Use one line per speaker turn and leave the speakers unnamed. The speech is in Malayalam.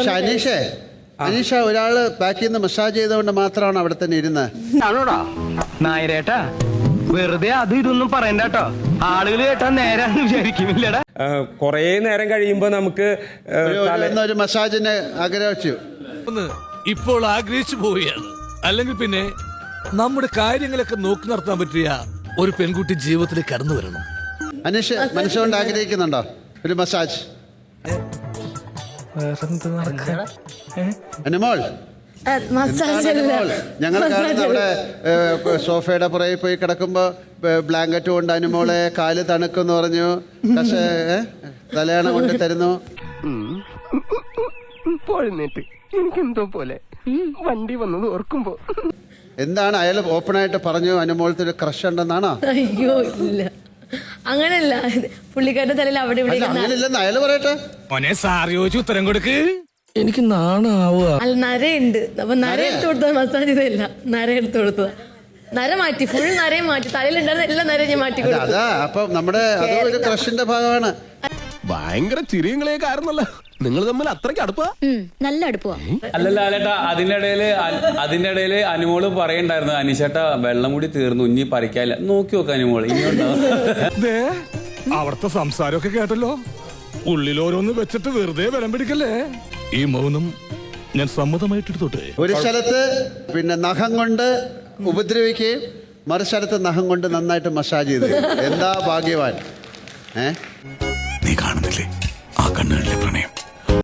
പക്ഷെ അനീഷ ഒരാള് ബാക്കിൽ നിന്ന് മസാജ് ചെയ്തുകൊണ്ട് മാത്രമാണ് അവിടെ തന്നെ ഇരുന്നത്.
ആണോടാ നായരേട്ടാ, വെറുതെ അത് ഇതൊന്നും പറയണ്ടോ, ആളുകൾ കേട്ടാ നേരാന്ന് വിചാരിക്കുന്നില്ലടാ.
കൊറേ നേരം കഴിയുമ്പോ നമുക്ക്
ഒരു മസാജിന് ആഗ്രഹിച്ചു,
ഇപ്പോൾ ആഗ്രഹിച്ചു പോവുകയാണ്. അല്ലെങ്കിൽ പിന്നെ നമ്മുടെ കാര്യങ്ങളൊക്കെ നോക്കി നടത്താൻ പറ്റിയ ഒരു പെൺകുട്ടി ജീവിതത്തിൽ കടന്നു വരണം.
അനീഷ് മനസ്സുകൊണ്ട് ആഗ്രഹിക്കുന്നുണ്ടോ ഒരു മസാജ്? അനുമോൾ, ഞങ്ങൾ കാണുന്ന അവിടെ സോഫയുടെ പുറകെ പോയി കിടക്കുമ്പോ ബ്ലാങ്കറ്റ് കൊണ്ട് അനുമോളെ കാല് തണുക്കെന്ന് പറഞ്ഞു, പക്ഷേ തലയണ കൊണ്ട് തരുന്നു.
എനിക്കെന്തോ പോലെ വണ്ടി വന്നത് ഓർക്കുമ്പോ
എന്താണ് അയാൾ ഓപ്പണായിട്ട് പറഞ്ഞു അനുമോളത്തിൽ ഒരു ക്രഷ് ഉണ്ടെന്നാണോ?
അയ്യോ ഇല്ല, അങ്ങനെയല്ല. പുള്ളിക്കാരുടെ തലയിൽ അവിടെ ഇവിടെ
അങ്ങനെയില്ലെന്ന് അയാൾ പറയട്ടെ.
മോനെ സാറി ചോദിച്ചു ഉത്തരം കൊടുക്ക്. എനിക്ക് നാണാവുക.
അല്ല, നരയുണ്ട്. അപ്പൊ നര എടുത്തു കൊടുത്തത് മസാജ് ചെയ്തല്ല, നര എടുത്തു കൊടുത്തത്. നര മാറ്റി, ഫുൾ നരയും മാറ്റി. തലയിലുണ്ടായിരുന്ന എല്ലാ നരയും ഞാൻ മാറ്റി കൊടുത്തു.
അതാ അപ്പൊ നമ്മുടെ ഒരു ക്രഷിന്റെ ഭാഗമാണ്.
ഭയങ്കര ചിരിയങ്ങളെയൊക്കെ ആയിരുന്നല്ലോ നിങ്ങൾ തമ്മിൽ അത്രയ്ക്ക് അടുപ്പാ?
നല്ല അടുപ്പാ.
അല്ലല്ല അല്ലേട്ടാ, അതിന്റെ ഇടയില് അനുമോള് പറയണ്ടായിരുന്നു, അനീഷേട്ടാ വെള്ളം കൂടി തീർന്നു, ഇനി പറിക്കാല്ല. നോക്കി നോക്ക അനുമോള്
അവിടുത്തെ സംസാരമൊക്കെ കേട്ടല്ലോ. ഉള്ളിലോരോന്ന് വെച്ചിട്ട് വെറുതെ ബലം പിടിക്കല്ലേ. ഈ മൗനം ഞാൻ സമ്മതമായിട്ടെടുത്തോട്ടെ.
ഒരു സ്ഥലത്ത് പിന്നെ നഖം കൊണ്ട് ഉപദ്രവിക്കുകയും മറു സ്ഥലത്ത് നഖം കൊണ്ട് നന്നായിട്ട് മസാജ് ചെയ്ത്. എന്താ ഭാഗ്യവാൻ.
നീ കാണുന്നില്ലേ ആ കണ്ണുകളിലെ പ്രണയം?